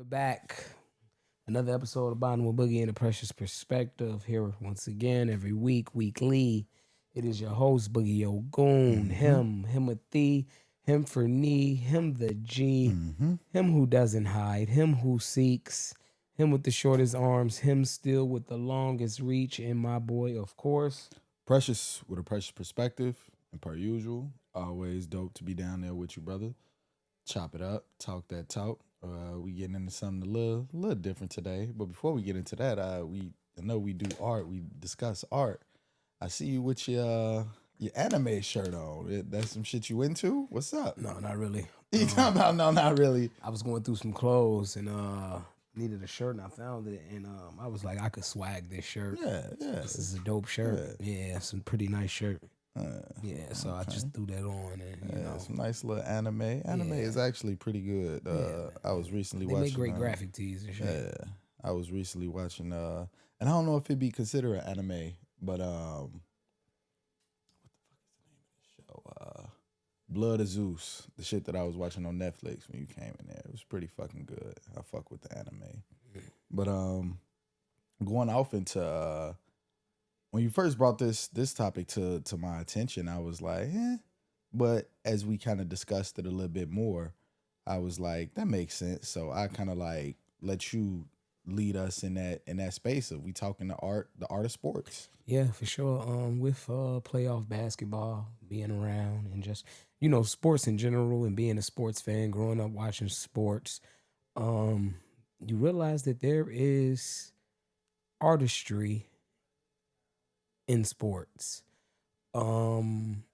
We're back. Another episode of Bonding with Boogie and the Precious Perspective here once again every week, weekly. It is your host, Boogie Ogoon. Him with thee, him for knee, him the G, him who doesn't hide, him who seeks, him with the shortest arms, him still with the longest reach, and my boy, of course. Precious with a precious perspective, and per usual, always dope to be down there with you, brother. Chop it up, talk that talk. We getting into something a little different today. But before we get into that, I know we do art. We discuss art. I see you with your anime shirt on. That's some shit you into? What's up? No, not really. You talking about no, not really. I was going through some clothes and needed a shirt, and I found it, and I was like, I could swag this shirt. Yeah. This is a dope shirt. Yeah, some pretty nice shirt. So I just threw that on, and you know, some nice little anime. Anime is actually pretty good. I was recently watching. They make great graphic tees and shit. Yeah, I was recently watching. And I don't know if it'd be considered an anime, but what the fuck is the name of this show? Blood of Zeus, the shit that I was watching on Netflix when you came in there. It was pretty fucking good. I fuck with the anime, but going off into. When you first brought this topic to my attention, I was like, But as we kind of discussed it a little bit more, I was like, that makes sense. So I kind of like let you lead us in that space of we talking the art of sports. Yeah, for sure. With playoff basketball being around and just sports in general and being a sports fan, growing up watching sports, you realize that there is artistry in sports, from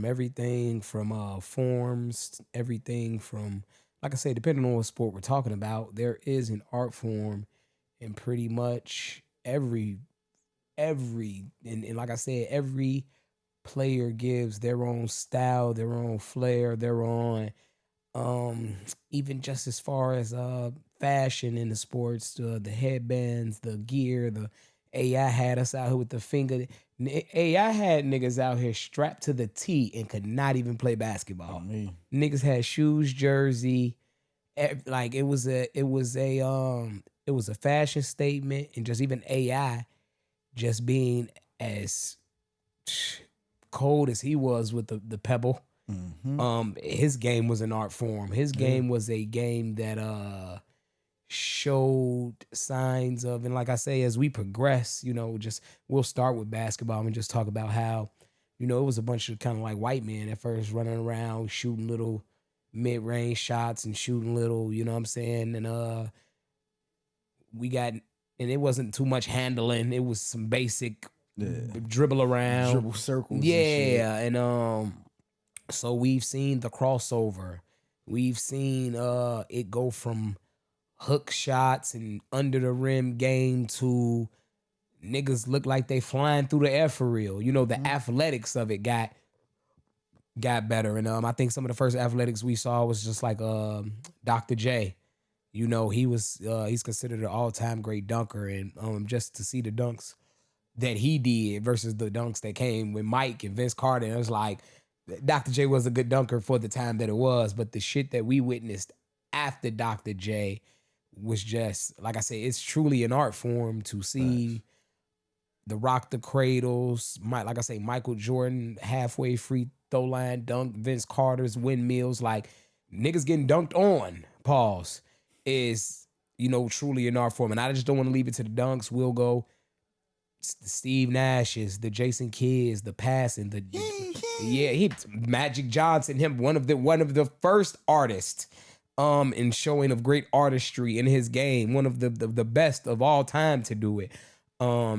everything from forms, everything from, like I say, depending on what sport we're talking about, there is an art form in pretty much every and like I said, every player gives their own style, their own flair, their own even just as far as fashion in the sports, the headbands, the gear, the AI had us out here with the finger. AI had niggas out here strapped to the tee and could not even play basketball. Niggas had shoes, jersey, like it was a fashion statement, and just even AI, just being as cold as he was with the pebble. His game was an art form. His game was a game that showed signs of, and like I say, as we progress, just we'll start with basketball and just talk about how, it was a bunch of kind of like white men at first running around shooting little mid-range shots and shooting little, you know what I'm saying? And and it wasn't too much handling. It was some basic dribble around, dribble circles. And so we've seen the crossover. We've seen it go from hook shots and under the rim game to niggas look like they flying through the air for real. The athletics of it got better. And I think some of the first athletics we saw was just like Dr. J. He's considered an all-time great dunker, and just to see the dunks that he did versus the dunks that came with Mike and Vince Carter, it was like Dr. J was a good dunker for the time that it was, but the shit that we witnessed after Dr. J was just, like I say, it's truly an art form to see the rock the cradles, like I say, Michael Jordan halfway free throw line dunk, Vince Carter's windmills, like niggas getting dunked on, pause, is, truly an art form. And I just don't want to leave it to the dunks. We'll go the Steve Nash's, the Jason Kidds, the passing, Magic Johnson, him, one of the first artists in showing of great artistry in his game, one of the best of all time to do it.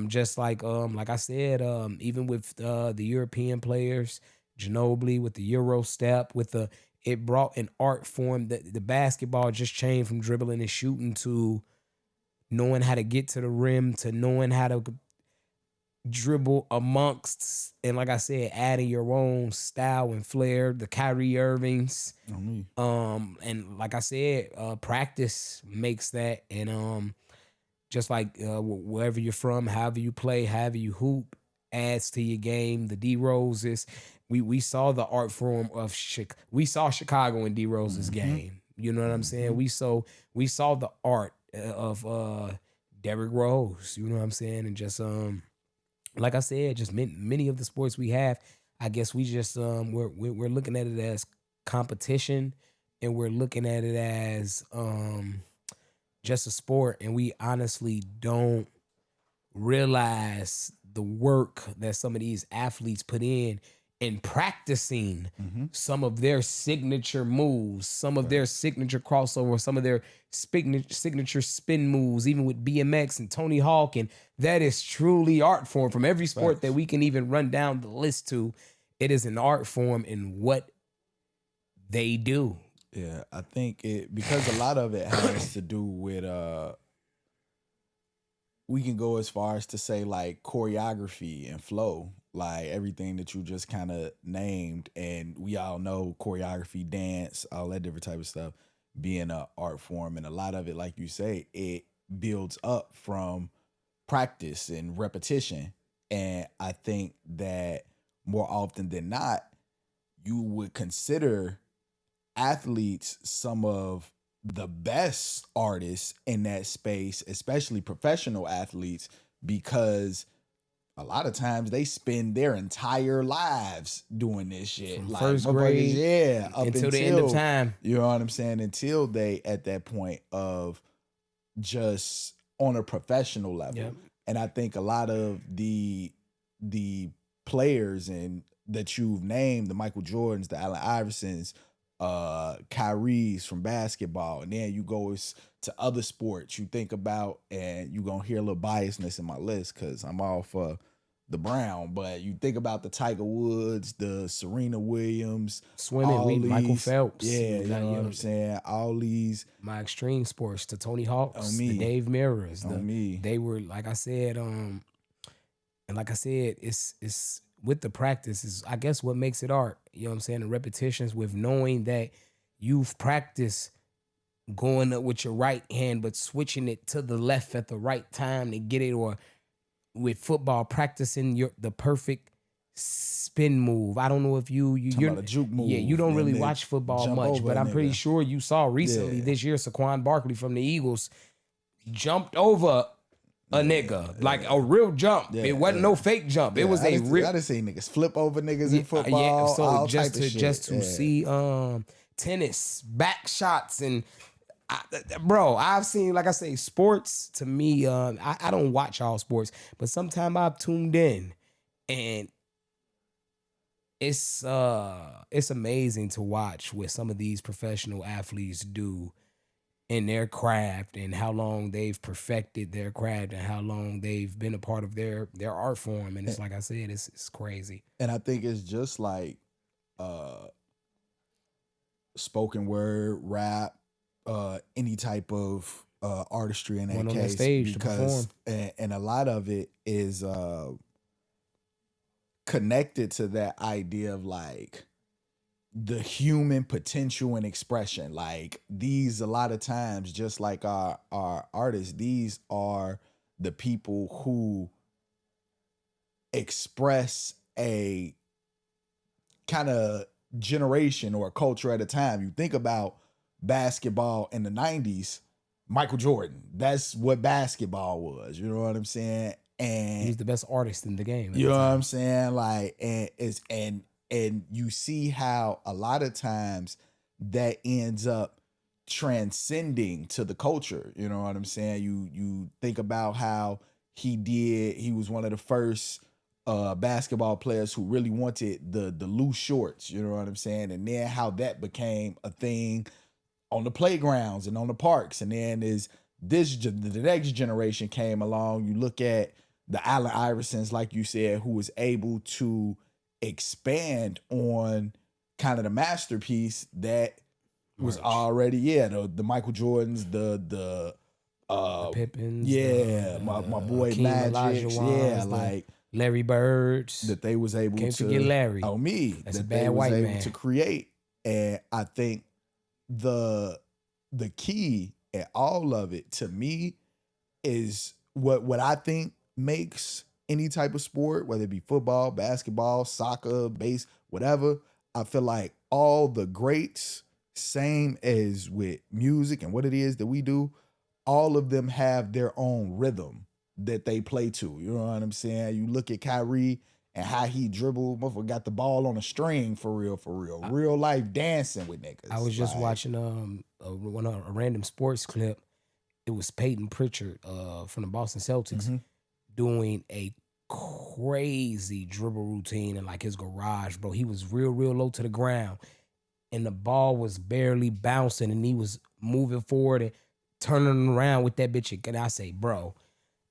Just like I said, even with the European players, Ginobili with the Euro step, it brought an art form that the basketball just changed from dribbling and shooting to knowing how to get to the rim, to knowing how to dribble amongst, and like I said, adding your own style and flair, the Kyrie Irvings. And like I said, practice makes that, and just like wherever you're from, however you play, however you hoop, adds to your game. The D Roses, we saw the art form of we saw Chicago in D Rose's game. You know what I'm saying? We saw the art of Derrick Rose. You know what I'm saying? And just like I said, just many of the sports we have. I guess we just we're looking at it as competition, and we're looking at it as just a sport, and we honestly don't realize the work that some of these athletes put in practicing some of their signature moves, some of their signature crossover, some of their signature spin moves, even with BMX and Tony Hawk. And that is truly art form. From every sport that we can even run down the list to, it is an art form in what they do. Yeah, I think it because a lot of it has to do with we can go as far as to say like choreography and flow, like everything that you just kind of named, and we all know choreography, dance, all that different type of stuff being a art form, and a lot of it, like you say, it builds up from practice and repetition, and I think that more often than not, you would consider athletes some of the best artists in that space, especially professional athletes, because a lot of times they spend their entire lives doing this shit. From like first grade, yeah, up until the end of time. You know what I'm saying? Until they at that point of just on a professional level. Yep. And I think a lot of the players and that you've named, the Michael Jordans, the Allen Iversons, Kyrie's from basketball, and then you go to other sports you think about, and you're gonna hear a little biasness in my list because I'm all for the Brown, but you think about the Tiger Woods, the Serena Williams, swimming, Michael Phelps. Yeah, you know what I'm saying? All these. My extreme sports, the Tony Hawks, On me. the Dave Mirrors. On me. They were, like I said, and like I said, it's with the practice is, I guess, what makes it art. You know what I'm saying? The repetitions with knowing that you've practiced going up with your right hand, but switching it to the left at the right time to get it, or with football, practicing the perfect spin move. I don't know if you're about a juke move. Yeah, you don't really watch football much, but I'm pretty sure you saw recently this year Saquon Barkley from the Eagles jumped over a nigga, like a real jump. It wasn't no fake jump. It was a real. I just seen niggas flip over niggas in football. Yeah, so all just type of shit. just to see tennis back shots and. Bro, I've seen, like I say, sports to me, I don't watch all sports, but sometimes I've tuned in, and it's amazing to watch what some of these professional athletes do in their craft, and how long they've perfected their craft, and how long they've been a part of their art form. And it's like I said, it's crazy. And I think it's just like spoken word, rap, any type of artistry in that Went on case, that stage because to perform. and a lot of it is connected to that idea of like the human potential and expression. Like these, a lot of times, just like our artists, these are the people who express a kind of generation or a culture at a time. You think about basketball in the 90s, Michael Jordan, that's what basketball was, you know what I'm saying? And He's the best artist in the game. you know what I'm saying? Like, and you see how a lot of times that ends up transcending to the culture. You know what I'm saying? You think about how he was one of the first basketball players who really wanted the loose shorts, you know what I'm saying? And then how that became a thing on the playgrounds and on the parks. And then the next generation came along. You look at the Allen Iversons, like you said, who was able to expand on kind of the masterpiece that was already, the Michael Jordans, the Pippins, my boy Hakeem Magic, Olajuwons, like Larry Birds, that they was able can't to forget Larry. Oh me, That's that a bad they was white able man. to create. And I think the key at all of it to me is what I think makes any type of sport, whether it be football, basketball, soccer, base, whatever. I feel like all the greats same as with music and what it is that we do, all of them have their own rhythm that they play to. You know what I'm saying? You look at Kyrie and how he dribbled, motherfucker got the ball on a string for real, real life dancing with niggas. I was just watching a random sports clip. It was Peyton Pritchard from the Boston Celtics doing a crazy dribble routine in like his garage, bro. He was real low to the ground, and the ball was barely bouncing, and he was moving forward and turning around with that bitch. And I say, bro,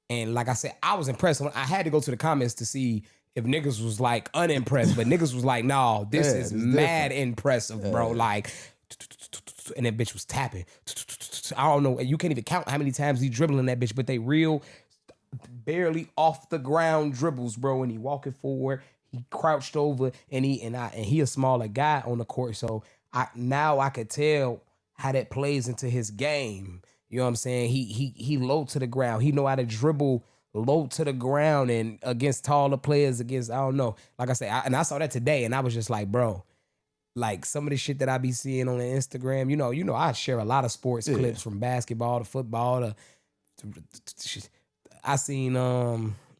and like I said, I was impressed. I had to go to the comments to see if niggas was like unimpressed, but niggas was like, no, this is mad impressive, bro. Like, and that bitch was tapping. I don't know. You can't even count how many times he dribbling that bitch, but they real barely off the ground dribbles, bro. And he walking forward, he crouched over, and he a smaller guy on the court. So I could tell how that plays into his game. You know what I'm saying? He low to the ground. He know how to dribble low to the ground and against taller players, against, I don't know. Like I said, I saw that today, and I was just like, bro, like some of the shit that I be seeing on the Instagram, you know, I share a lot of sports clips from basketball to football to I seen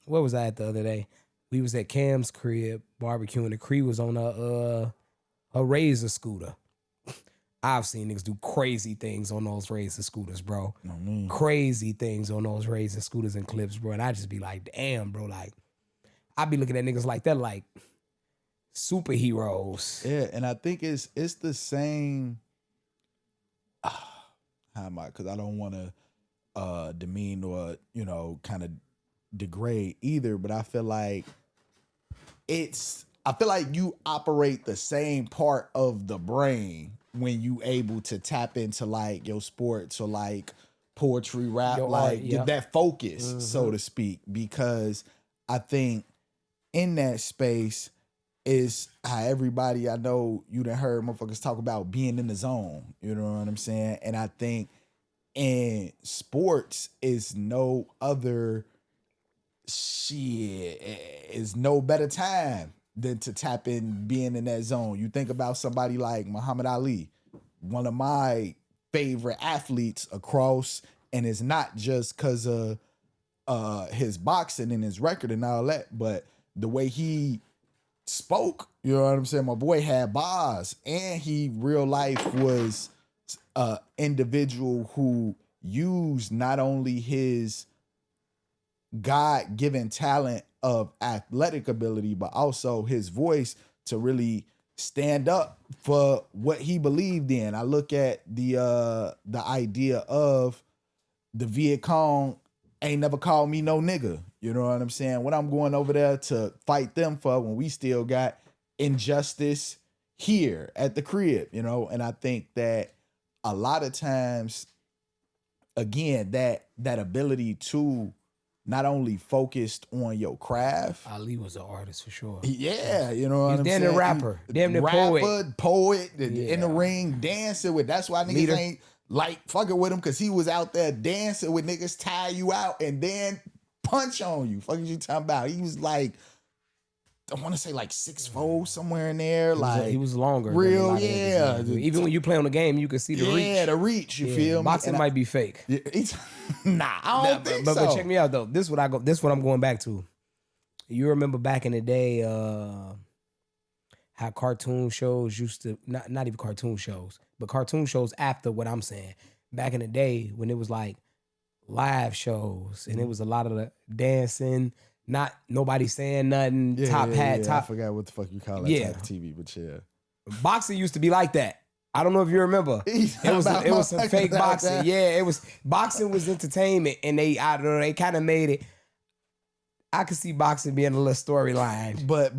where was I at the other day? We was at Cam's crib barbecue, and the Cree was on a Razor scooter. I've seen niggas do crazy things on those Razor scooters, bro. Crazy things on those Razor scooters and clips, bro. And I just be like, damn, bro. Like, I be looking at niggas like that, like superheroes. Yeah, and I think it's the same. How am I? Because I don't want to demean or kind of degrade either, but I feel like you operate the same part of the brain when you able to tap into like your sports or like poetry, rap, that focus, so to speak, because I think in that space is how everybody, I know you done heard motherfuckers talk about being in the zone, you know what I'm saying? And I think in sports is no other shit, is no better time than to tap in being in that zone. You think about somebody like Muhammad Ali, one of my favorite athletes across, and it's not just because of his boxing and his record and all that, but the way he spoke, you know what I'm saying? My boy had bars, and he real life was an individual who used not only his God-given talent of athletic ability, but also his voice to really stand up for what he believed in. I look at the idea of the Viet Cong ain't never called me no nigga. You know what I'm saying? When I'm going over there to fight them for when we still got injustice here at the crib, and I think that a lot of times, again, that ability to not only focused on your craft. Ali was an artist for sure. Yeah, you know what I'm saying? Damn near rapper. Damn near poet, in the ring, dancing with. That's why niggas ain't like fucking with him, because he was out there dancing with niggas, tie you out, and then punch on you. Fuck you talking about? He was like, I want to say like 6'4", somewhere in there. He was longer. Real, yeah. Even when you play on the game, you can see the reach. Yeah, the reach. You feel me? Boxing might be fake. Nah, I don't think so. But check me out though. This what I'm going back to. You remember back in the day, how cartoon shows used to not even cartoon shows, but cartoon shows after what I'm saying. Back in the day when it was like live shows and it was a lot of the dancing. Not nobody saying nothing. Top hat. I forgot what the fuck you call that type of TV, but yeah. Boxing used to be like that. I don't know if you remember. It was some fake boxing. Yeah, boxing was entertainment, and they kind of made it. I could see boxing being a little storyline. But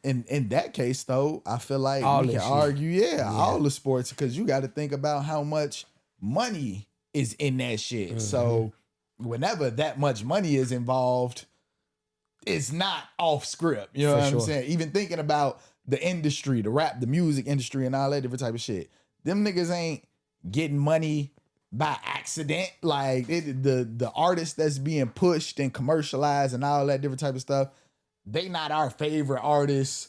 in that case though, I feel like we can argue, all the sports, because you got to think about how much money is in that shit. Mm-hmm. So whenever that much money is involved, it's not off script. You know what I'm saying? Even thinking about the industry, the rap, the music industry, and all that different type of shit. Them niggas ain't getting money by accident. Like the artists that's being pushed and commercialized and all that different type of stuff, they not our favorite artists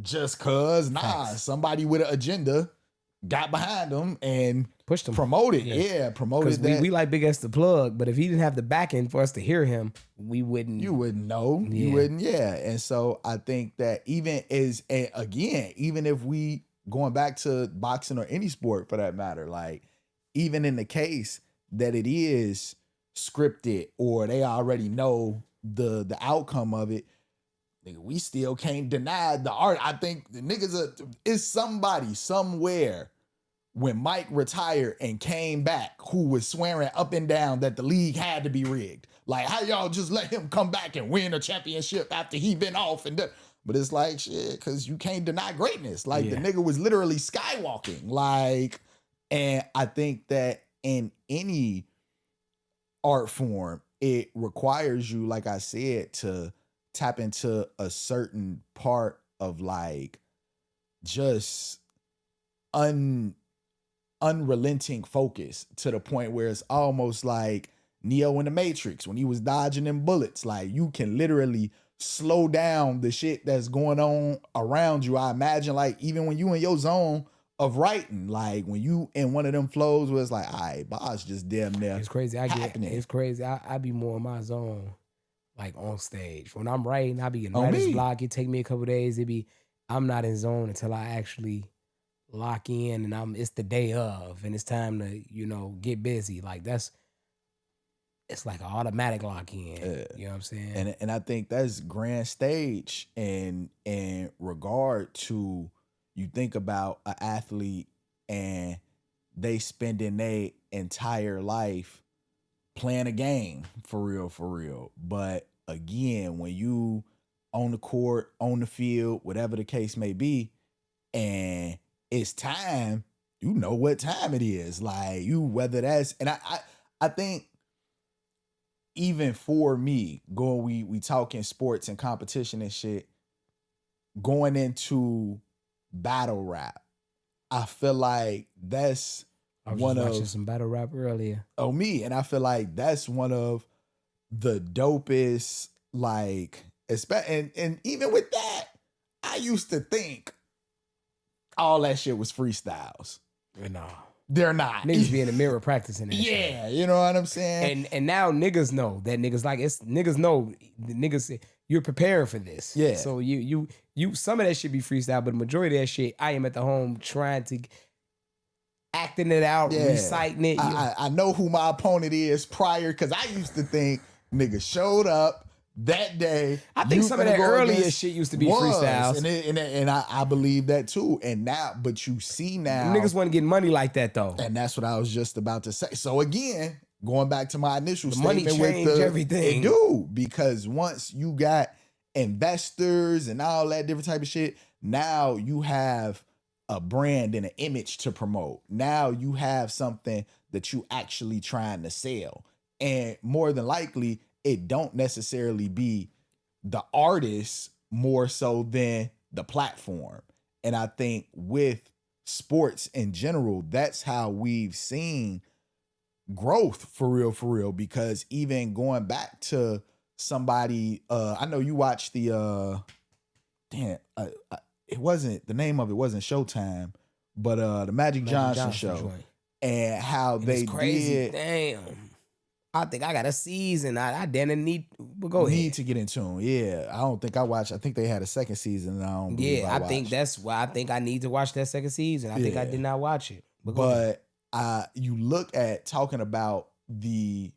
just cause. Nah, somebody with an agenda got behind him and pushed him, promoted. Yeah, promoted that. We like Big S the Plug, but if he didn't have the backing for us to hear him, we wouldn't. You wouldn't know. Yeah. You wouldn't. Yeah. And so I think that even if we going back to boxing or any sport for that matter, like even in the case that it is scripted or they already know the outcome of it, nigga, we still can't deny the art. I think the niggas is somebody somewhere when Mike retired and came back who was swearing up and down that the league had to be rigged. Like, how y'all just let him come back and win a championship after he been off and but it's like, shit, because you can't deny greatness. Like, the nigga was literally skywalking. Like, and I think that in any art form, it requires you, like I said, to tap into a certain part of like just unrelenting focus to the point where it's almost like Neo in the Matrix when he was dodging them bullets. Like, you can literally slow down the shit that's going on around you. I imagine, like, even when you in your zone of writing, like when you in one of them flows where it's like, all right, boss just damn near. It's crazy. It's crazy. I be more in my zone, like on stage. When I'm writing, I be getting writer's block. It take me a couple days. I'm not in zone until I actually lock in, and it's the day of, and it's time to get busy. Like it's like an automatic lock in. Yeah. You know what I'm saying? And I think that's grand stage in regard to, you think about an athlete and they spending their entire life playing a game for real. But again, when you on the court, on the field, whatever the case may be, and it's time, you know what time it is. Like, whether that's, and I think even for me, we talking sports and competition and shit, going into battle rap, I feel like that's I was watching some battle rap earlier. Oh, me. And I feel like that's one of the dopest, like, and even with that, I used to think all that shit was freestyles. No. They're not. Niggas be in the mirror practicing that yeah, shit. You know what I'm saying? And now niggas know that niggas know the niggas you're preparing for this. Yeah. So you some of that shit be freestyle, but the majority of that shit I am at the home trying to acting it out, reciting it. I know who my opponent is prior, because I used to think niggas showed up that day. I think some of that earlier shit used to be freestyles. And I believe that too. And now, but you see now. Niggas wasn't getting money like that though. And that's what I was just about to say. So again, going back to my initial statement, money changed everything. It do, because once you got investors and all that different type of shit, now you have a brand and an image to promote. Now you have something that you actually trying to sell. And more than likely, it don't necessarily be the artist more so than the platform. And I think with sports in general, that's how we've seen growth for real, because even going back to somebody, I know you watched the, it wasn't, the name of it wasn't Showtime, but the Magic Johnson show joint. And how they did. Damn. I think I got a season. I didn't need. But go ahead. Need to get into them. Yeah, I don't think I watched. I think they had a second season. And I don't. Yeah, I think that's why I think I need to watch that second season. I think I did not watch it. But you look at talking about the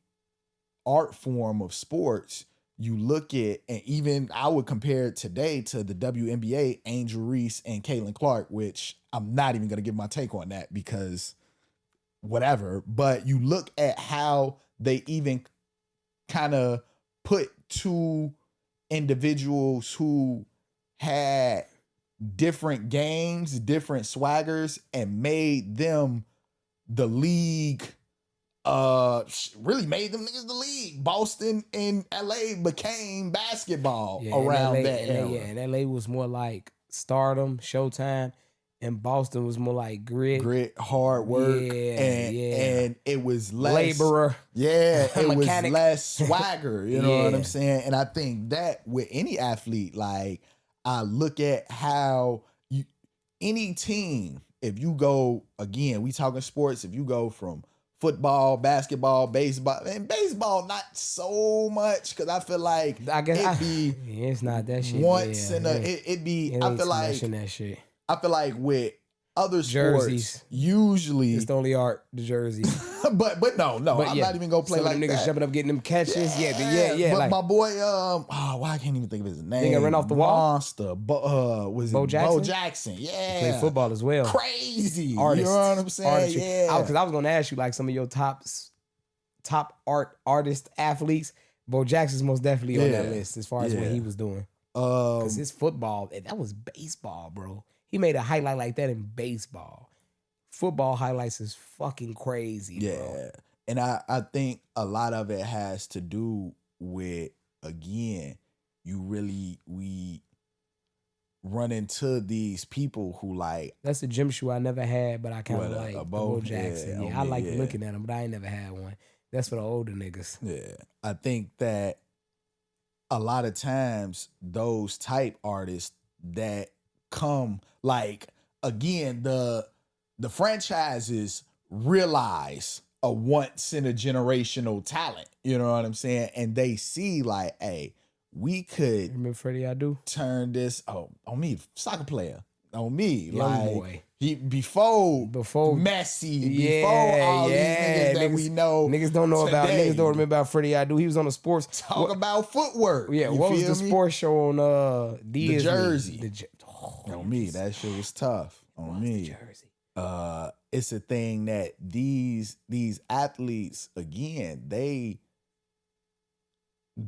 art form of sports. You look at, and even I would compare it today to the WNBA, Angel Reese and Caitlin Clark, which I'm not even going to give my take on that because whatever. But you look at how they even kind of put two individuals who had different games, different swaggers, and made them the league, really made them niggas the league. Boston and LA became basketball around that era. Yeah, and LA was more like Stardom, Showtime, and Boston was more like grit, hard work, and it was less laborer. Yeah, it was less swagger. You know what I'm saying? And I think that with any athlete, like I look at how any team, if you go, again, we talking sports, if you go from football, basketball, baseball, and baseball not so much, because I feel like I guess it'd be it's not that shit. once yeah, in a it'd be it I ain't feel too much like in that shit. I feel like with other Jerseys. sports usually It's the only art, the jerseys. but no, But I'm yeah, not even gonna play some like of them niggas that. jumping up getting them catches. Yeah. But Like my boy, why I can't even think of his name. got run off the wall? Monster, was it Bo Jackson? Bo Jackson? Yeah, play football as well. Crazy, Artists. you know what I'm saying? Artistry. Yeah, Because I was gonna ask you like some of your top artist athletes. Bo Jackson's most definitely on that list as far as what he was doing. Because his football, that was baseball, bro. He made a highlight like that in baseball. Football highlights is fucking crazy, bro. And I think a lot of it has to do with, again, we run into these people who like. That's a gym shoe I never had, but I kind of like a Bo Jackson. Yeah, I like yeah. looking at them, but I ain't never had one. That's for the older niggas. Yeah, I think that a lot of times those type artists that come, like, again, the franchises realize a once in a generational talent, you know what I'm saying? And they see like, hey, we could Remember Freddie Adu? turn this on me, soccer player, on me. Young like boy. He before Messi, before all these niggas that we know. Niggas don't know about, niggas don't remember about Freddie Adu. He was on the sports. Talk about footwork. Yeah, what was the sports show on Disney? The Jersey. On me, that shit was tough. On me. The Jersey. It's a thing that these athletes, again, they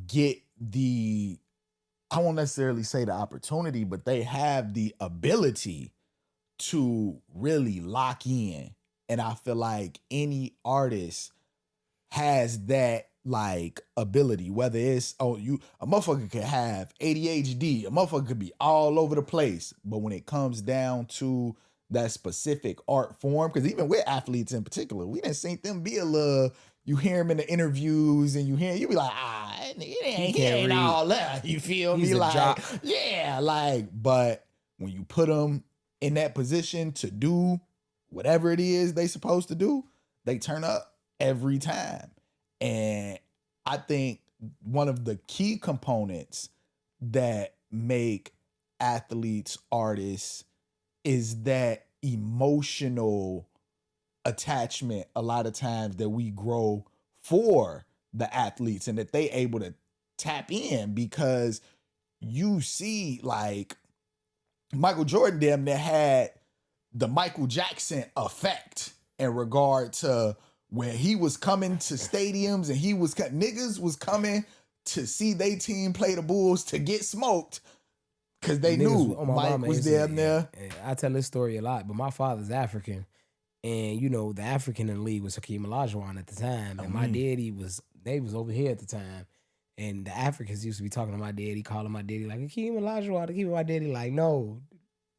get the, I won't necessarily say the opportunity, but they have the ability to really lock in. And I feel like any artist has that like ability, whether it's a motherfucker could have ADHD, a motherfucker could be all over the place, but when it comes down to that specific art form, because even with athletes in particular, we didn't see them be a little, you hear him in the interviews and you be like, he ain't all that, you feel me? Like, yeah, like, but when you put them in that position to do whatever it is they supposed to do, they turn up every time. And I think one of the key components that make athletes artists is that emotional attachment a lot of times that we grow for the athletes, and that they able to tap in, because you see like Michael Jordan damn near had the Michael Jackson effect in regard to where he was coming to stadiums and niggas was coming to see they team play the Bulls to get smoked because they knew Mike was there. I tell this story a lot, but my father's African, and you know the African in the league was Hakeem Olajuwon at the time, and my daddy they was over here at the time, and the Africans used to be talking to my daddy, calling my daddy like Hakeem Olajuwon, Hakeem, my daddy like no.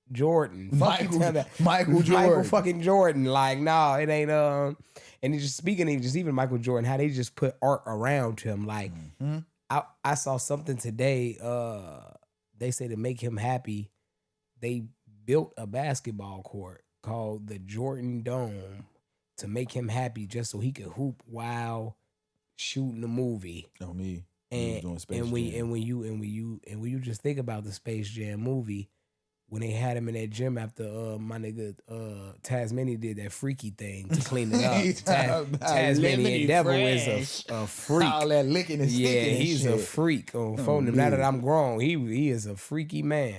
Jordan, Michael fucking Jordan. Like, no, it ain't. And it's just speaking of even Michael Jordan, how they just put art around him. Like, I saw something today. They say to make him happy, they built a basketball court called the Jordan Dome to make him happy, just so he could hoop while shooting the movie. Oh me, and when you just think about the Space Jam movie. When they had him in that gym after my nigga Tasmania did that freaky thing to clean it up. Tasmanian Devil is a freak. All that licking and sticking. Yeah, he's a freak on phone. Now that I'm grown, he is a freaky man.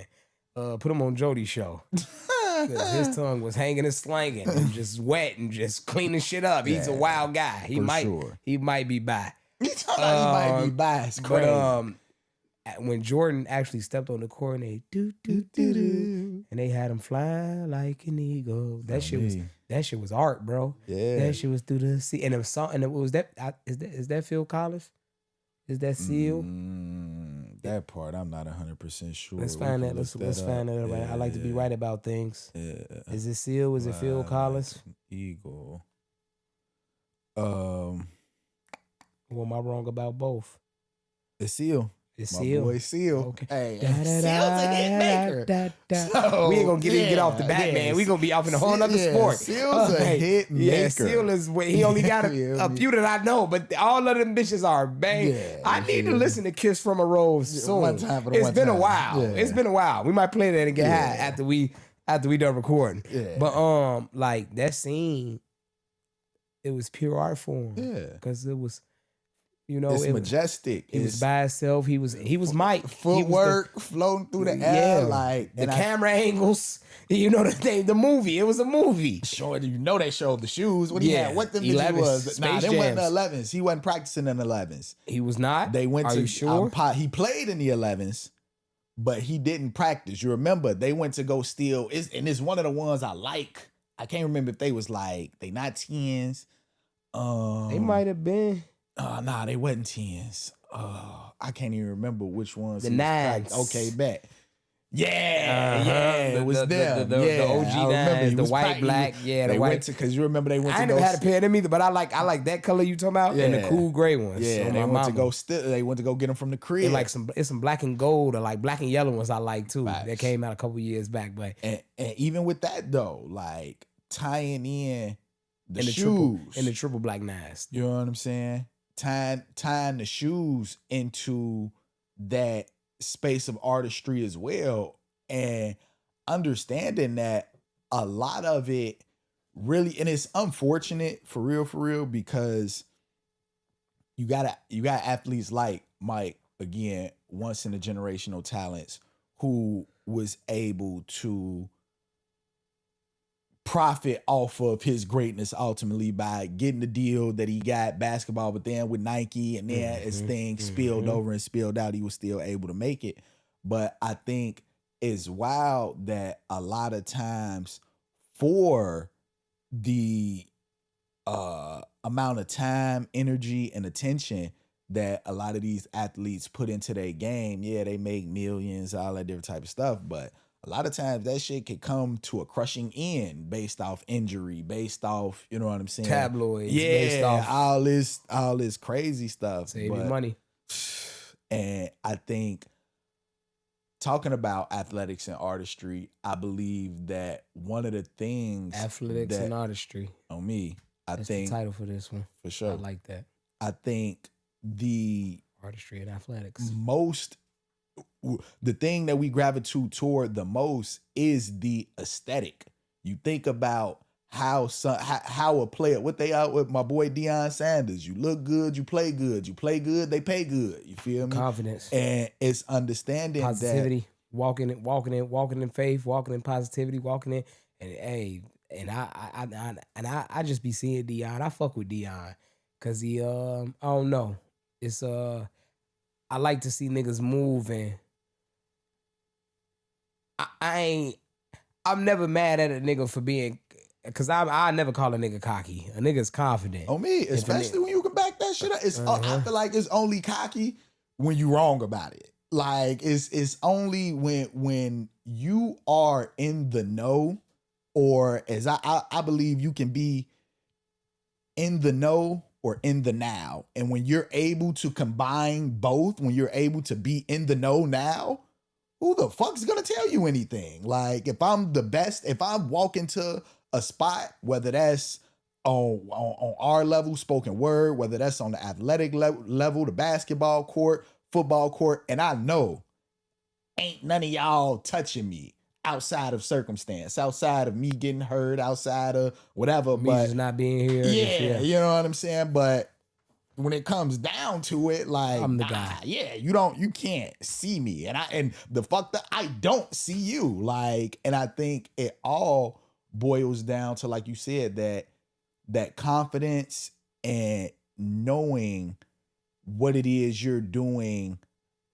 Put him on Jody's show. His tongue was hanging and slanging and just wet and just cleaning shit up. He's a wild guy. He might be bi. He might be bi. It's crazy. But when Jordan actually stepped on the court and they and they had him fly like an eagle. That shit was art, bro. Yeah, that shit was through the sea. And it was song, and it was is that Phil Collins? Is that Seal? That part I'm not 100% sure. Let's find that. Let's find that. Right. I like to be right about things. Yeah. Is it Seal? Is it Phil Collins? Eagle. Or am I wrong about both? It's Seal. It's My Seal. boy Seal. Okay. Hey, Da, da, Seal's da, a hit maker. da, da. So, We ain't gonna get off the bat, man. We gonna be off in a whole nother sport. Seal's a hit maker. Yeah, Seal is. He only got a few that I know, but all of them bitches are bang. Yeah, I need to listen to "Kiss from a Rose" soon. It's been a while. Yeah. It's been a while. We might play that and get high after we done recording. Yeah. But like that scene, it was pure art form. Yeah, because it was. You know, it's majestic. He was by himself. He was Mike. Footwork floating through the air, like the camera angles. You know the movie. It was a movie. Sure, you know they showed the shoes. What he had? What them bitches was? Nah, they went in the 11s. He wasn't practicing in the 11s. He was not. They went Are to. You sure? He played in the 11s, but he didn't practice. You remember they went to go steal. And it's one of the ones I like. I can't remember if they was like they not 10s. They might have been. Nah, they wasn't 10s. I can't even remember which ones. The 9s. Okay, bet. Yeah, it was them. The OG 9s, the white, black. Yeah, the white. Because you remember they went to I go. never had a pair of them either, but I like that color you talking about and the cool gray ones. Yeah, so they went to go They went to go get them from the crib. And like some black and gold or like black and yellow ones I like too. Facts. That came out a couple years back, but and even with that though, like tying in the shoes and the triple black 9s. You know what I'm saying? Tying the shoes into that space of artistry as well, and understanding that a lot of it really, and it's unfortunate for real, because you got athletes like Mike, again, once in a generational talents, who was able to profit off of his greatness ultimately by getting the deal that he got basketball, but then with Nike, and then as things spilled over and spilled out, he was still able to make it. But I think it's wild that a lot of times for the amount of time, energy, and attention that a lot of these athletes put into their game, yeah, they make millions, all that different type of stuff, but a lot of times that shit could come to a crushing end based off injury, based off, you know what I'm saying? Tabloids. Yeah, based off all this crazy stuff. Save your money. And I think talking about athletics and artistry, I believe that one of the things athletics and artistry on me, That's the title for this one. For sure. I like that. I think the artistry and athletics. The thing that we gravitate toward the most is the aesthetic. You think about how a player, what they out with my boy Deion Sanders. You look good, you play good. You play good, they pay good. You feel me? Confidence. And it's understanding positivity, that walking in faith, walking in positivity, walking in, and hey, and I just be seeing Deion. I fuck with Deion because he I don't know. It's I like to see niggas move, and I'm never mad at a nigga for being, cause I never call a nigga cocky. A nigga's confident. On me, especially when you can back that shit up. It's I feel like it's only cocky when you wrong about it. Like it's only when you are in the know, or as I believe you can be in the know or in the now. And when you're able to combine both, when you're able to be in the know now, who the fuck's gonna tell you anything? Like if I'm the best, if I walk into a spot, whether that's on our level, spoken word, whether that's on the athletic level, the basketball court, football court, and I know ain't none of y'all touching me outside of circumstance, outside of me getting hurt, outside of whatever. Me just not being here. Yeah, you know what I'm saying? But when it comes down to it, like I'm the guy. Yeah, you can't see me. And the fuck that I don't see you. Like, and I think it all boils down to, like you said, that confidence and knowing what it is you're doing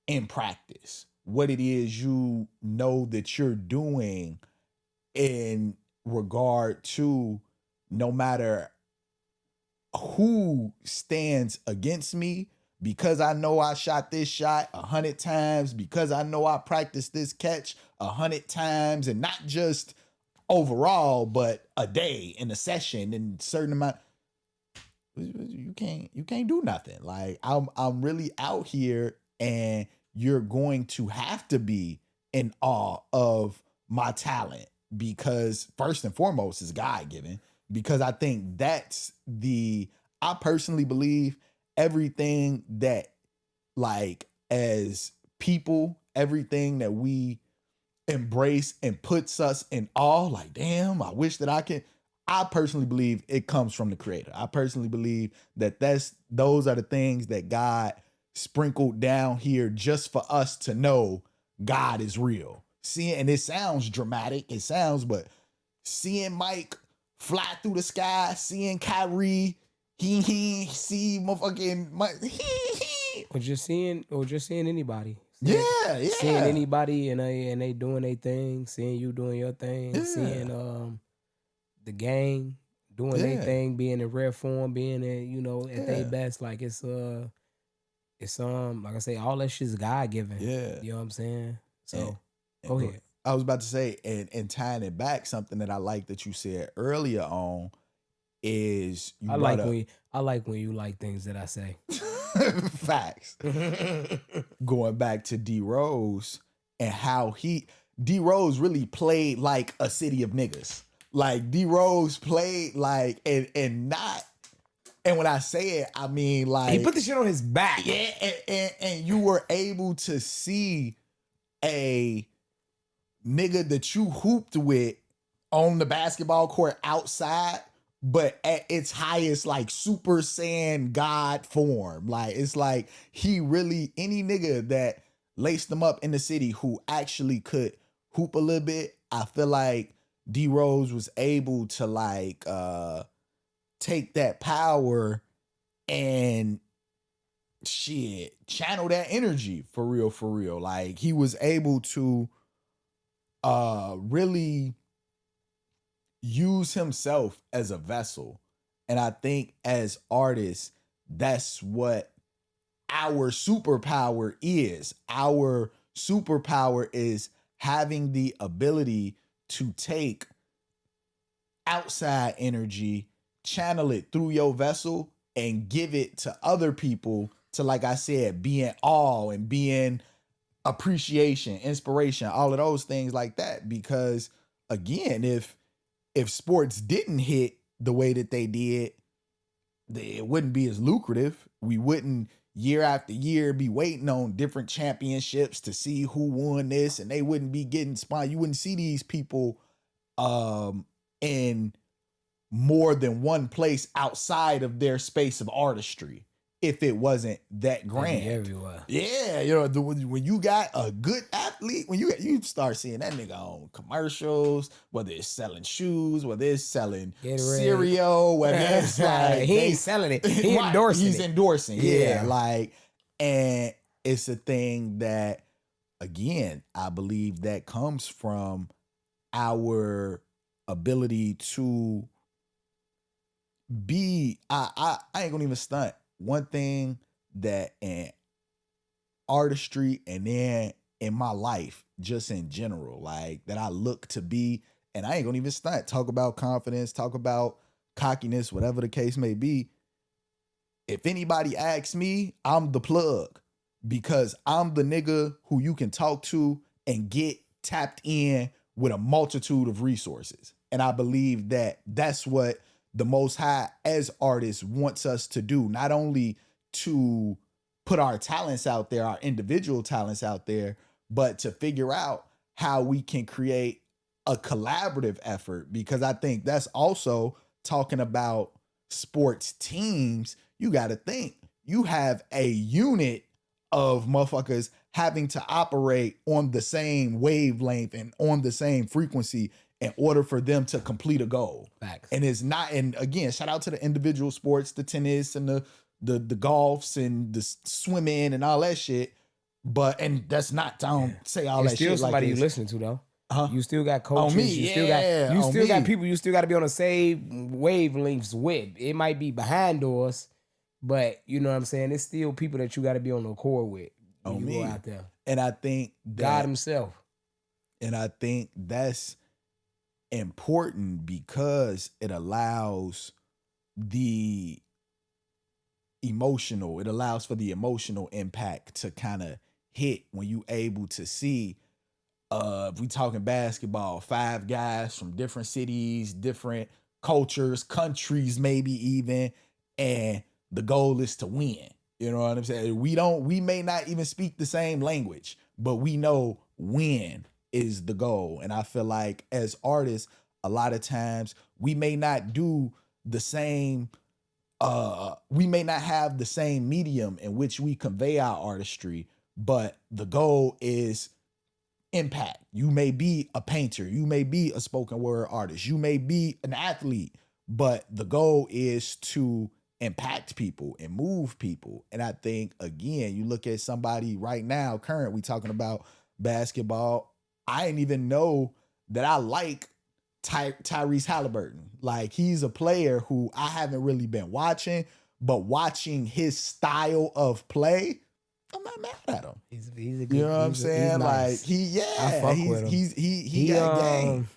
in practice, what it is you know that you're doing in regard to no matter who stands against me, because I know I shot this shot 100 times, because I know I practiced this catch 100 times, and not just overall, but a day in a session and certain amount. You can't do nothing. Like I'm really out here, and you're going to have to be in awe of my talent, because first and foremost is God given, because I think I personally believe everything that, like, as people, everything that we embrace and puts us in awe, like, damn, I wish that I personally believe it comes from the creator. I personally believe that those are the things that God sprinkled down here just for us to know God is real. And it sounds dramatic, but seeing Mike fly through the sky, seeing Kyrie, he see motherfucking Mike, or just seeing anybody. Yeah. Seeing anybody and they doing their thing, seeing you doing your thing, seeing the gang doing their thing, being in rare form, being in, at their best. Like it's like I say, all that shit's God given. Yeah. You know what I'm saying? So go ahead. I was about to say, and tying it back, something that I like that you said earlier on is I like when you like things that I say. Facts. Going back to D Rose and how D Rose really played like a city of niggas. Like D Rose played like and when I say it, I mean like he put the shit on his back. Yeah, and you were able to see a nigga that you hooped with on the basketball court outside, but at its highest, like Super Saiyan God form. Like it's like he really, any nigga that laced him up in the city who actually could hoop a little bit, I feel like D Rose was able to like take that power and channel that energy for real. Like he was able to really use himself as a vessel. And I think as artists, that's what our superpower is. Our superpower is having the ability to take outside energy, channel it through your vessel, and give it to other people to, like I said, be in awe and be in appreciation, inspiration, all of those things like that. Because again, if sports didn't hit the way that they did, it wouldn't be as lucrative. We wouldn't year after year be waiting on different championships to see who won this, and they wouldn't be getting sponsored. You wouldn't see these people in more than one place outside of their space of artistry if it wasn't that grand. Everywhere. Yeah, when you got a good athlete, when you start seeing that nigga on commercials, whether it's selling shoes, whether it's selling cereal, whether it's like he ain't selling it, he endorsing. He's endorsing, like, and it's a thing that, again, I believe that comes from our ability to be. I ain't gonna even stunt. One thing that in artistry and then in my life, just in general, like that I look to be, and I ain't gonna even stunt, talk about confidence, talk about cockiness, whatever the case may be. If anybody asks me, I'm the plug, because I'm the nigga who you can talk to and get tapped in with a multitude of resources. And I believe that that's what the Most High as artists wants us to do, not only to put our talents out there, our individual talents out there, but to figure out how we can create a collaborative effort. Because I think that's also talking about sports teams. You got to think you have a unit of motherfuckers having to operate on the same wavelength and on the same frequency in order for them to complete a goal. Facts. And it's not, and again, shout out to the individual sports, the tennis and the golfs and the swimming and all that shit. But, and that's not, I don't say all that shit. Still somebody like you listen to though. Huh? You still got coaches. On me, you still got people. You still got to be on the same wavelengths with. It might be behind doors, but you know what I'm saying. It's still people that you got to be on the accord with. On you me, go out there. And I think that, God Himself. And I think that's important because it allows it allows for the emotional impact to kind of hit when you able to see, if we talking basketball, 5 guys from different cities, different cultures, countries, maybe even, and the goal is to win. You know what I'm saying? We may not even speak the same language, but we know win is the goal. And I feel like as artists, a lot of times we may not do the same, we may not have the same medium in which we convey our artistry, but the goal is impact. You may be a painter, you may be a spoken word artist, you may be an athlete, but the goal is to impact people and move people. And I think, again, you look at somebody right now, current, we talking about basketball. I didn't even know that I like Tyrese Halliburton. Like, he's a player who I haven't really been watching, but watching his style of play, I'm not mad at him. He's a good, you know what I'm saying? Nice. Like, I fuck with him. He got game.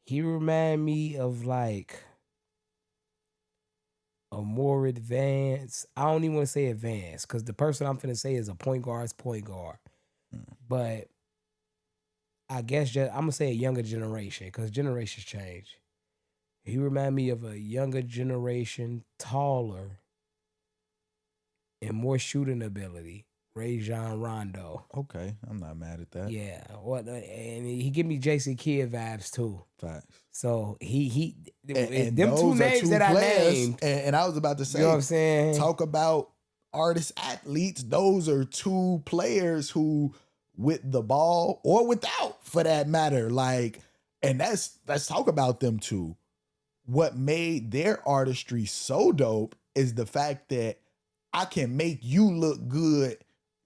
He remind me of like a more advanced. I don't even want to say advanced because the person I'm finna say is a point guard. But I guess I'm gonna say a younger generation because generations change. He remind me of a younger generation, taller and more shooting ability. Rajon Rondo. Okay, I'm not mad at that. Yeah, and he give me Jason Kidd vibes too. Facts. So he and them two names that players, I named. And I was about to say, you know what I'm saying? Talk about artists, athletes. Those are two players who, with the ball or without, for that matter, like, and let's talk about them two. What made their artistry so dope is the fact that I can make you look good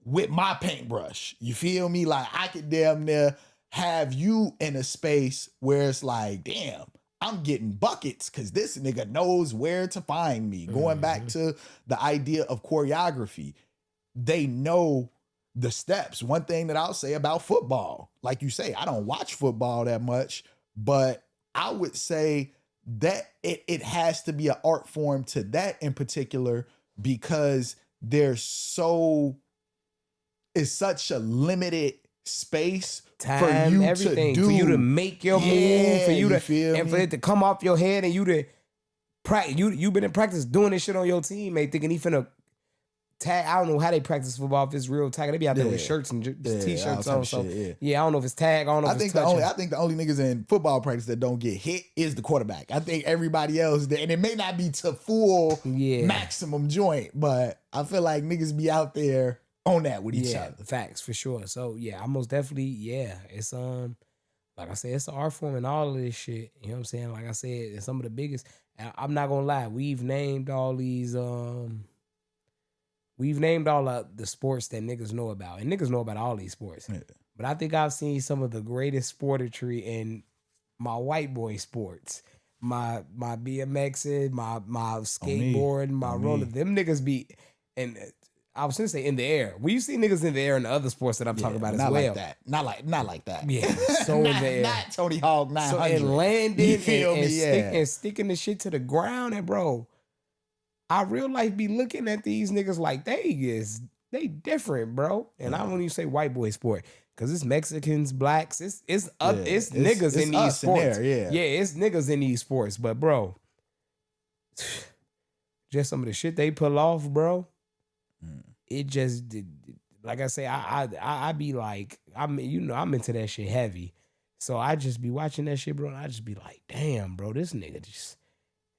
with my paintbrush. You feel me? Like, I could damn near have you in a space where it's like, damn, I'm getting buckets because this nigga knows where to find me. Going back to the idea of choreography, they know the steps. One thing that I'll say about football, like you say, I don't watch football that much, but I would say that it has to be an art form to that in particular because there's it's such a limited space, time, for you everything, to do. for you to make your move, for you to feel for it to come off your head, and you to practice. You've been in practice doing this shit on your teammate, thinking he finna tag. I don't know how they practice football if it's real tag. They be out there with shirts and t-shirts on. So yeah, I don't know if it's tag. I don't know. If it's touching. I think the only niggas in football practice that don't get hit is the quarterback. I think everybody else, and it may not be to full maximum joint, but I feel like niggas be out there on that with each other. Facts for sure. So yeah, I most definitely it's like I said, it's an art form and all of this shit. You know what I'm saying? Like I said, it's some of the biggest. I'm not gonna lie, we've named all these we've named all the sports that niggas know about. And niggas know about all these sports. Yeah. But I think I've seen some of the greatest sportistry in my white boy sports. My BMXing, my skateboarding, my roller. Them niggas be, and I was gonna say in the air. We see niggas in the air in the other sports that I'm talking about as well. Like that. Not like that. Yeah. So in the air. Not Tony Hawk 900. So and landing and sticking the shit to the ground. And bro, I real life be looking at these niggas like they different, bro. And I don't even say white boy sport. Cause it's Mexicans, blacks, it's niggas in these sports. It's niggas in these sports. But bro, just some of the shit they pull off, bro. It just, like I say, I be like, I'm into that shit heavy. So I just be watching that shit, bro, and I just be like, damn, bro, this nigga just,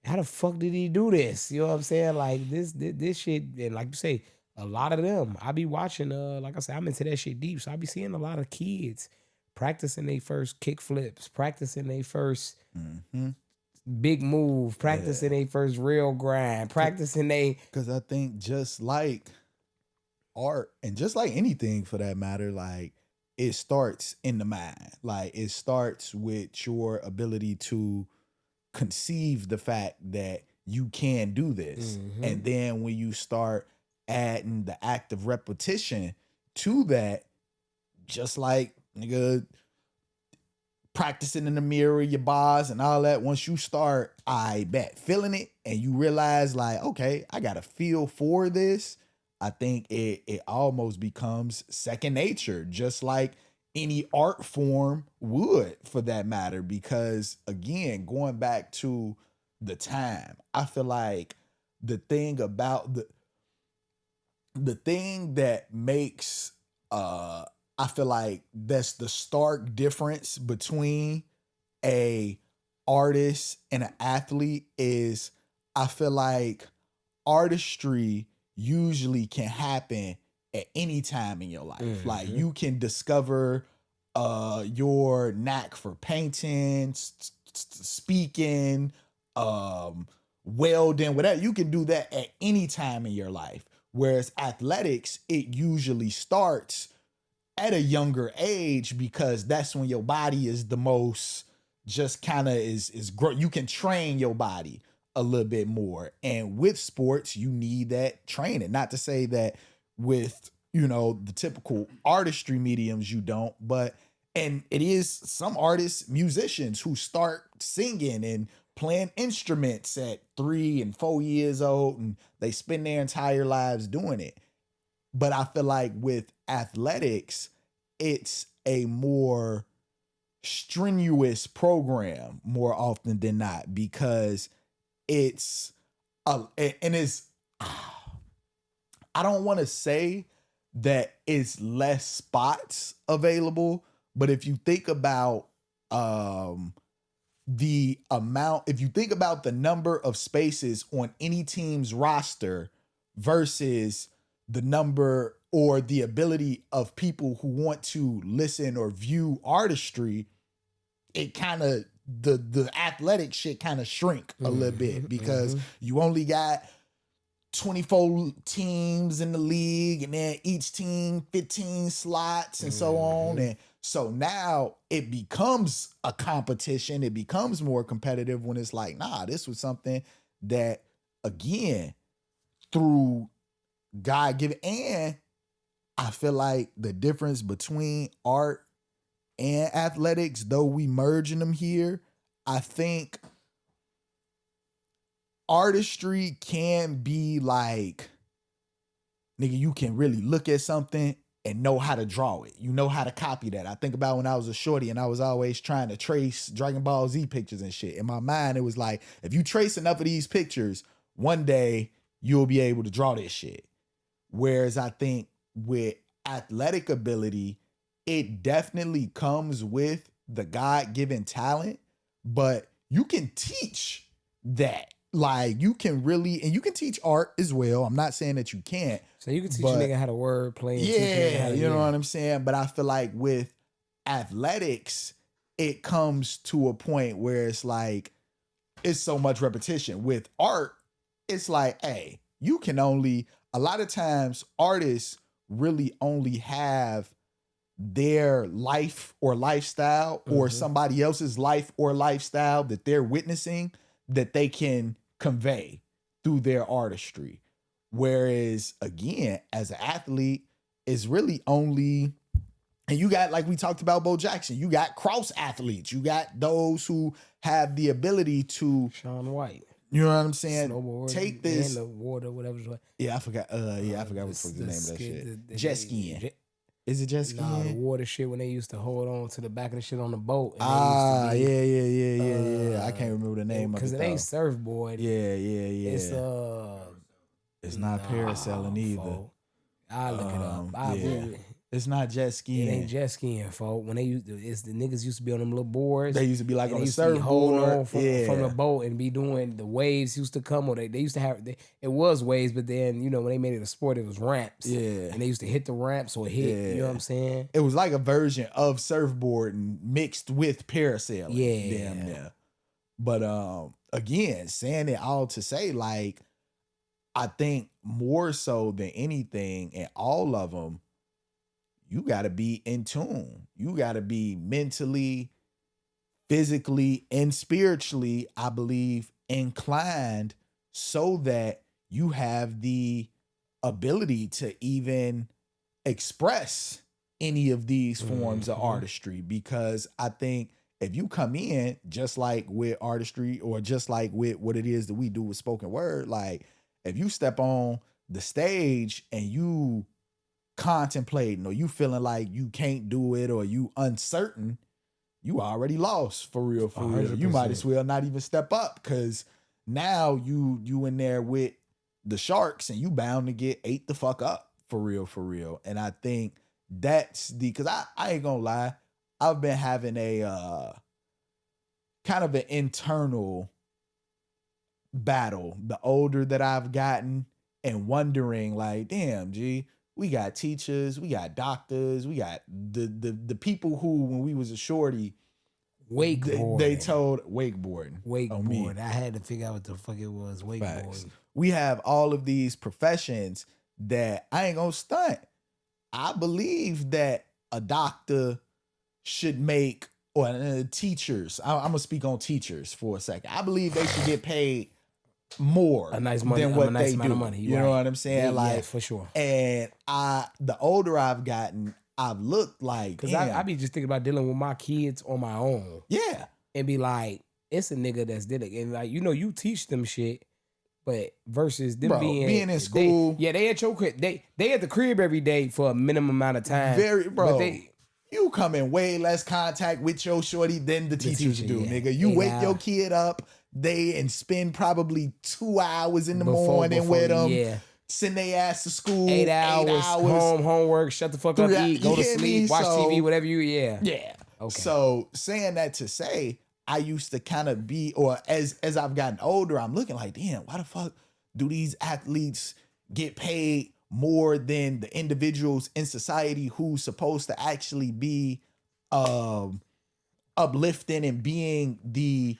how the fuck did he do this? You know what I'm saying? Like this shit, and like you say, a lot of them, I be watching, like I said, I'm into that shit deep. So I be seeing a lot of kids practicing their first kick flips, practicing their first big move, practicing their first real grind, practicing because I think just like art and just like anything for that matter, like it starts in the mind. Like it starts with your ability to conceive the fact that you can do this. And then when you start adding the act of repetition to that, just like nigga practicing in the mirror, your bars and all that. Once you start, I bet, feeling it and you realize like, okay, I got a feel for this. I think it almost becomes second nature, just like any art form would for that matter. Because again, going back to the time, I feel like the thing about the thing that makes I feel like that's the stark difference between a artist and an athlete is I feel like artistry usually can happen at any time in your life. Mm-hmm. Like you can discover your knack for painting, speaking, welding, whatever. You can do that at any time in your life. Whereas athletics, it usually starts at a younger age because that's when your body is the most just kind of is grow. You can train your body a little bit more. And with sports, you need that training. Not to say that with, you know, the typical artistry mediums, you don't, but, and it is some artists, musicians who start singing and playing instruments at 3 and 4 years old and they spend their entire lives doing it. But I feel like with athletics, it's a more strenuous program more often than not because it's and it's I don't want to say that it's less spots available, but if you think about the amount, if you think about the number of spaces on any team's roster versus the number or the ability of people who want to listen or view artistry, it kind of the athletic shit kind of shrink a little bit because you only got 24 teams in the league and then each team 15 slots and so on. And so now it becomes a competition. It becomes more competitive when it's like, nah, this was something that, again, through God given. And I feel like the difference between art and athletics, though we merging them here, I think artistry can be like, nigga, you can really look at something and know how to draw it. You know how to copy that. I think about when I was a shorty and I was always trying to trace Dragon Ball Z pictures and shit. In my mind, it was like, if you trace enough of these pictures, one day you'll be able to draw this shit. Whereas I think with athletic ability, it definitely comes with the God-given talent, but you can teach that. Like, you can really, and you can teach art as well. I'm not saying that you can't. So you can teach a nigga how to word play. Yeah, you know what I'm saying? But I feel like with athletics, it comes to a point where it's like, it's so much repetition. With art, it's like, hey, you can only, a lot of times artists really only have their life or lifestyle or somebody else's life or lifestyle that they're witnessing that they can convey through their artistry. Whereas again, as an athlete, it's really only, and you got, like we talked about Bo Jackson, you got cross athletes, you got those who have the ability to Shaun White. You know what I'm saying? Snowboard, take this. the water, whatever. Yeah, I forgot. I forgot what the name of that shit. Jet skiing. Is it jet skiing? Nah, the water shit when they used to hold on to the back of the shit on the boat. Yeah. I can't remember the name of it. Because it ain't surfboard. Yeah. It's not parasailing either. I'll look it up. It's not jet skiing. It ain't jet skiing, folks. When they used to, it's the niggas used to be on them little boards. They used to be like on a surfboard. Hold on from the boat and be doing, the waves used to come, or they used to have, it was waves, but then, you know, when they made it a sport, it was ramps. Yeah. And they used to hit the ramps or hit, you know what I'm saying? It was like a version of surfboarding mixed with parasailing. Yeah. Damn near. But again, saying it all to say, like, I think more so than anything in all of them, you got to be in tune. You got to be mentally, physically, and spiritually, I believe, inclined so that you have the ability to even express any of these forms of artistry. Because I think if you come in just like with artistry or just like with what it is that we do with spoken word, like if you step on the stage and you contemplating or you feeling like you can't do it or you uncertain, you already lost for real, for real. 100%. You might as well not even step up because now you in there with the sharks and you bound to get ate the fuck up for real, for real. And I think that's because I ain't gonna lie, I've been having a kind of an internal battle the older that I've gotten and wondering like, damn, G, we got teachers, we got doctors, we got the people who when we was a shorty, they told wakeboarding. I had to figure out what the fuck it was. Wakeboarding. Facts. We have all of these professions that I ain't gonna stunt. I believe that a doctor should make, or teachers. I'm gonna speak on teachers for a second. I believe they should get paid more a nice money, than what a nice they amount do. Of money. You know what I'm saying? Yeah, like for sure. And the older I've gotten, I've looked like, because I be just thinking about dealing with my kids on my own. Yeah, and be like, it's a nigga that's did it, and like you teach them shit. But versus them being in school, they at your crib. They at the crib every day for a minimum amount of time. You come in way less contact with your shorty than the teachers do, nigga. You wake your kid up, and spend probably 2 hours in the morning with them. Yeah. Send their ass to school. 8 hours. Homework. Shut the fuck up. Eat. Go to sleep. Watch TV. Whatever you. Yeah. Yeah. Okay. So saying that to say, I used to kind of be, or as I've gotten older, I'm looking like, damn, why the fuck do these athletes get paid more than the individuals in society who's supposed to actually be uplifting and being the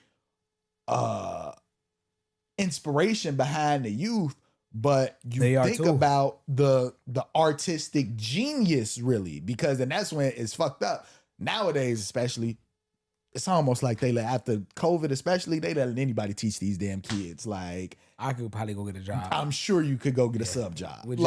inspiration behind the youth? But you think about the artistic genius, really, because and that's when it's fucked up. Nowadays, especially, it's almost like they let, after COVID, especially, they letting anybody teach these damn kids. Like, I could probably go get a job. I'm sure you could go get a sub job with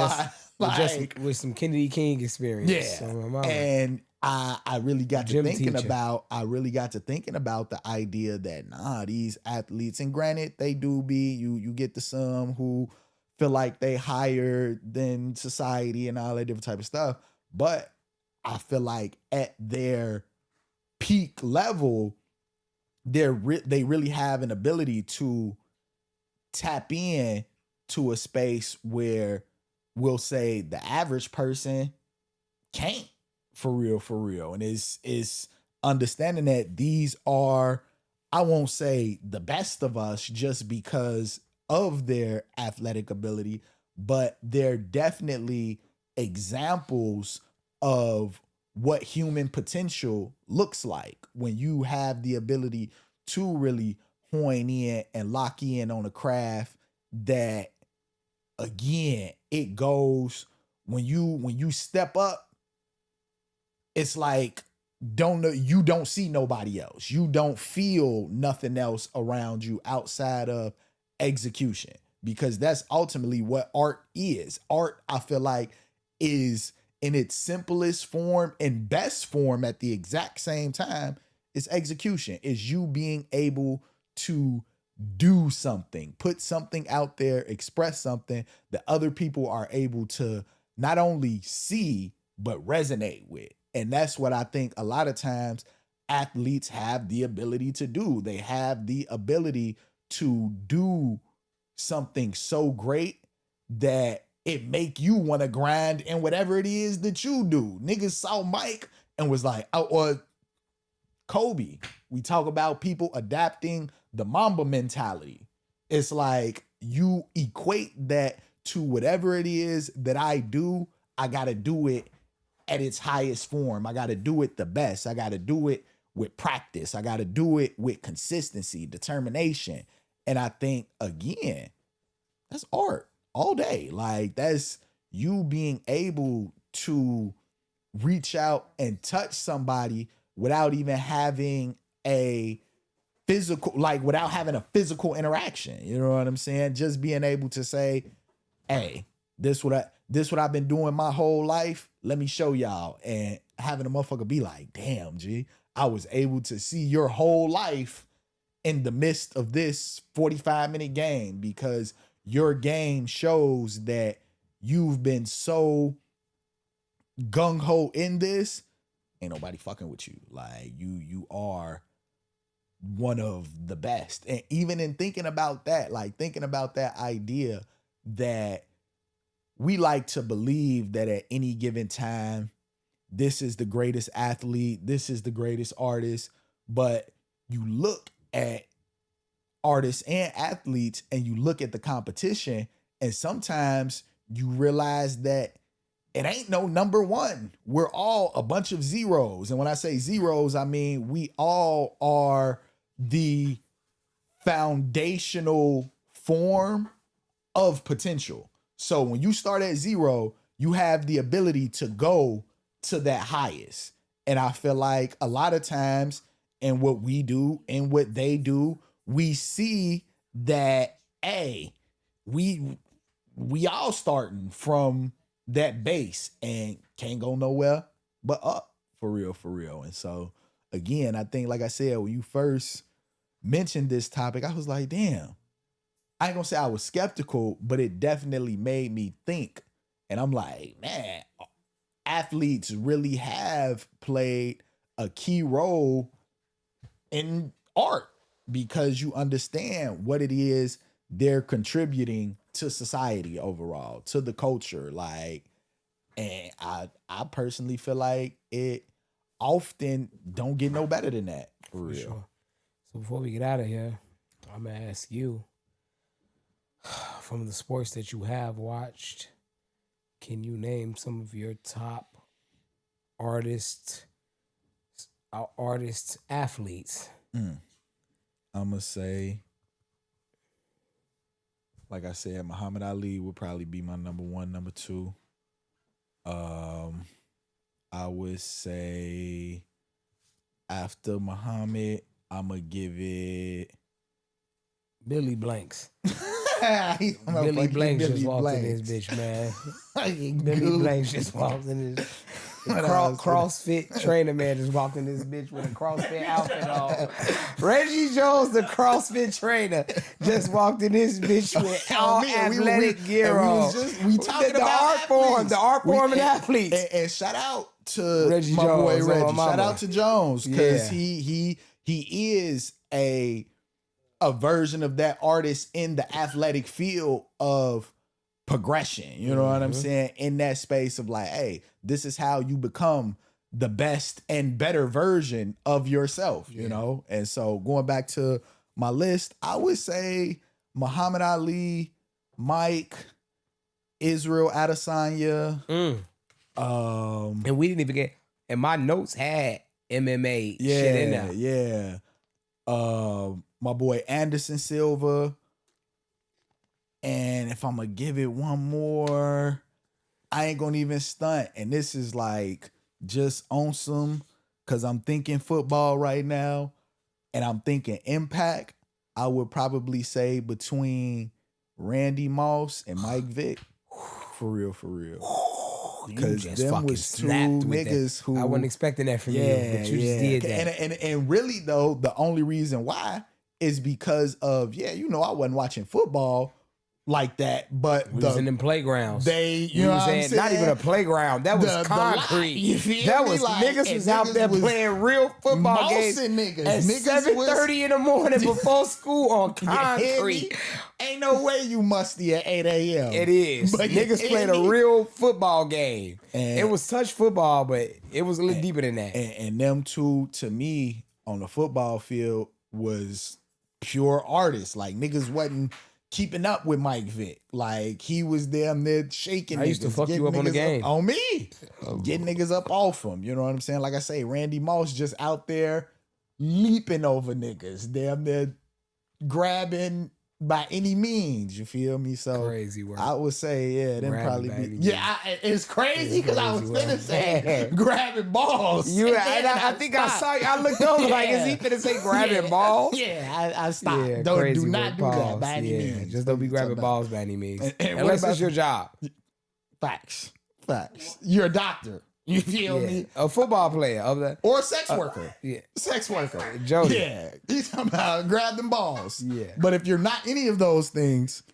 some Kennedy King experience. Yeah, so and I really got to thinking about. I really got to thinking about the idea that these athletes, and granted, they do be you get to some who feel like they higher than society and all that different type of stuff, but I feel like at their peak level, they really have an ability to tap in to a space where we'll say the average person can't, for real. And it's understanding that these are, I won't say the best of us just because of their athletic ability, but they're definitely examples of what human potential looks like when you have the ability to really hone in and lock in on a craft that, again, it goes when you step up, it's like you don't see nobody else. You don't feel nothing else around you outside of execution, because that's ultimately what art is. Art, I feel like, is in its simplest form and best form at the exact same time is execution, is you being able to do something, put something out there, express something that other people are able to not only see, but resonate with. And that's what I think a lot of times athletes have the ability to do. They have the ability to do something so great that it make you want to grind in whatever it is that you do. Niggas saw Mike and was like, or Kobe. We talk about people adapting the Mamba mentality. It's like you equate that to whatever it is that I do, I got to do it at its highest form. I got to do it the best. I got to do it with practice. I got to do it with consistency, determination. And I think, again, that's art all day. Like, that's you being able to reach out and touch somebody without even having a physical, like without having a physical interaction. You know what I'm saying? Just being able to say, hey, this what I've been doing my whole life. Let me show y'all. And having a motherfucker be like, damn, G, I was able to see your whole life in the midst of this 45-minute game, because your game shows that you've been so gung-ho in this, ain't nobody fucking with you. Like, you are one of the best. And even in thinking about that, like thinking about that idea that we like to believe that at any given time, this is the greatest athlete, this is the greatest artist, but you look at artists and athletes and you look at the competition, and sometimes you realize that it ain't no number one. We're all a bunch of zeros. And when I say zeros, I mean we all are the foundational form of potential. So when you start at zero, you have the ability to go to that highest. And I feel like a lot of times in what we do and what they do, we see that, hey, we all starting from that base and can't go nowhere but up, for real. And so again, I think, like I said, when you first mentioned this topic, I was like, damn, I ain't gonna say I was skeptical, but it definitely made me think. And I'm like, man, athletes really have played a key role in art, because you understand what it is they're contributing to society overall, to the culture. Like, and I personally feel like it often don't get no better than that, for real. Sure. So before we get out of here, I'm gonna ask you, from the sports that you have watched, can you name some of your top athletes? I'm gonna say, like I said, Muhammad Ali would probably be my number one. Number two, I would say after Muhammad, I'm gonna give it Billy Blanks. Billy Blanks just walked in this bitch, man. Billy Blanks just walked in this. CrossFit trainer man just walked in this bitch with a CrossFit outfit on. Reggie Jones, the CrossFit trainer, just walked in this bitch with all athletic gear on. We talking about the art form and athletes. And shout out to Reggie my Jones, boy Reggie. Mama. Shout out to Jones, because Yeah. he is a version of that artist in the athletic field of progression. You know what I'm saying? In that space of like, hey, this is how you become the best and better version of yourself, you know? And so going back to my list, I would say Muhammad Ali, Mike, Israel Adesanya. And we didn't even get, and my notes had MMA shit in there. Yeah. My boy Anderson Silva. And if I'm gonna give it one more, I ain't gonna even stunt. And this is like just on some, because I'm thinking football right now and I'm thinking impact. I would probably say between Randy Moss and Mike Vick. For real. Because them was two niggas who I wasn't expecting that from you, but you just did that. And really though, the only reason why is because of, I wasn't watching football like that, but we was in them playgrounds. You know what I'm saying? Not even a playground. That was concrete. That was like, niggas was out there playing real football games at 7:30 in the morning before school on concrete. Ain't no way you musty at 8 a.m. It is. But niggas played a real football game. And it was touch football, but it was a little deeper than that. And them two, to me, on the football field was pure artists. Like, niggas wasn't keeping up with Mike Vick. Like, he was damn there shaking. I used to fuck you up on the game. On me. Getting niggas up off him. You know what I'm saying? Like I say, Randy Moss just out there leaping over niggas. Damn there grabbing by any means. You feel me? So crazy work. I would say, them probably be. It's crazy because I was finna say grabbing balls. I think I saw you. I looked over like, is he finna say grabbing balls? I stopped. Do not do that by any means. Just don't be grabbing balls by any means. Unless it's your job. Facts. You're a doctor. You feel me? A football player of that. Or a sex worker. Yeah. Sex worker. Jody. Yeah. You talking about grab them balls. Yeah. But if you're not any of those things,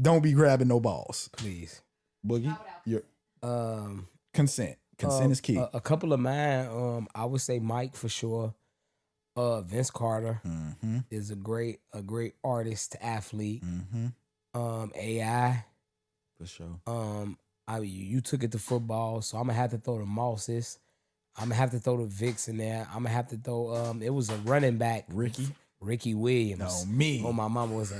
don't be grabbing no balls. Please. Boogie, your consent. Consent is key. A couple of mine, I would say Mike for sure. Vince Carter is a great artist, athlete. AI. For sure. You took it to football, so I'm gonna have to throw the Mosses. I'm gonna have to throw the Vicks in there. I'm gonna have to throw. It was a running back, Ricky Williams. Me. Oh, my mama was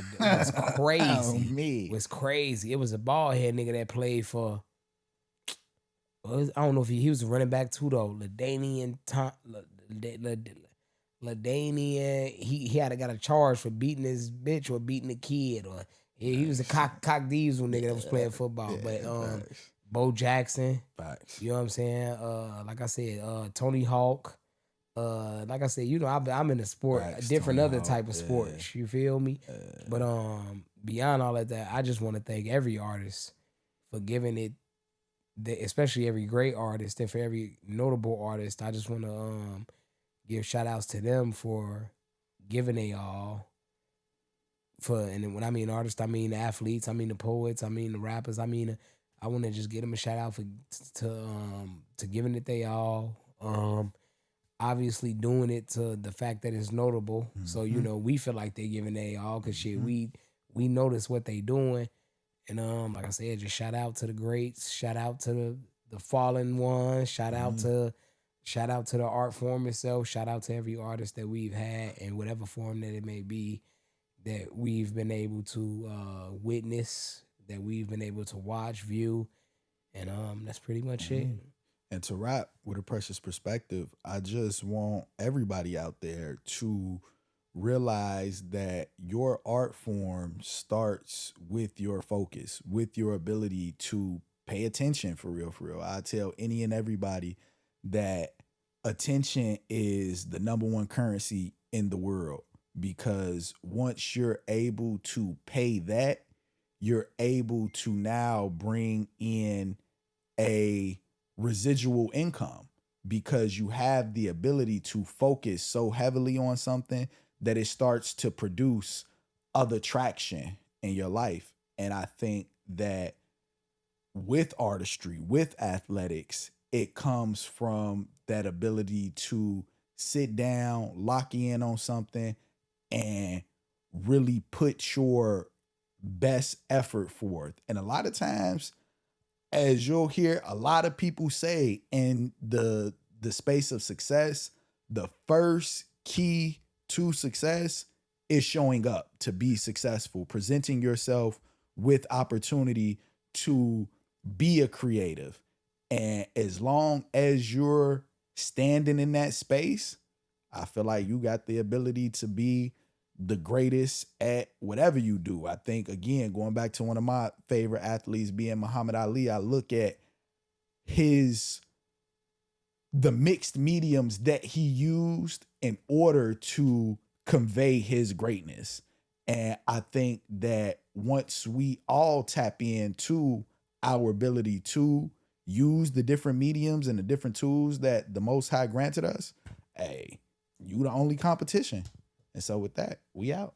crazy. Me. Was crazy. It was a bald head nigga that played for. I don't know if he was a running back too though. Ladanian. He had got a charge for beating his bitch or beating a kid or. He was a cock diesel nigga that was playing football. But Bo Jackson. Facts. You know what I'm saying? Like I said, Tony Hawk. Like I said, I'm in a sport, Facts, different Tony other Hawk, type of sports. You feel me? But beyond all of that, I just want to thank every artist for giving it, especially every great artist and for every notable artist. I just want to give shout outs to them for giving they all. And when I mean artists, I mean the athletes, I mean the poets, I mean the rappers, I want to just give them a shout out to giving it they all. Obviously doing it to the fact that it's notable. So we feel like they giving they all because shit, we notice what they doing. And like I said, just shout out to the greats, shout out to the fallen ones, shout out to the art form itself, shout out to every artist that we've had in whatever form that it may be, that we've been able to witness, that we've been able to watch, view, and that's pretty much it. And to wrap with a Precious perspective, I just want everybody out there to realize that your art form starts with your focus, with your ability to pay attention for real, for real. I tell any and everybody that attention is the number one currency in the world. Because once you're able to pay that, you're able to now bring in a residual income because you have the ability to focus so heavily on something that it starts to produce other traction in your life. And I think that with artistry, with athletics, it comes from that ability to sit down, lock in on something, and really put your best effort forth. And a lot of times, as you'll hear a lot of people say in the space of success, the first key to success is showing up to be successful, presenting yourself with opportunity to be a creative. And as long as you're standing in that space, I feel like you got the ability to be the greatest at whatever you do. I think, again, going back to one of my favorite athletes being Muhammad Ali, I look at the mixed mediums that he used in order to convey his greatness. And I think that once we all tap into our ability to use the different mediums and the different tools that the Most High granted us, hey, you the only competition. And so with that, we out.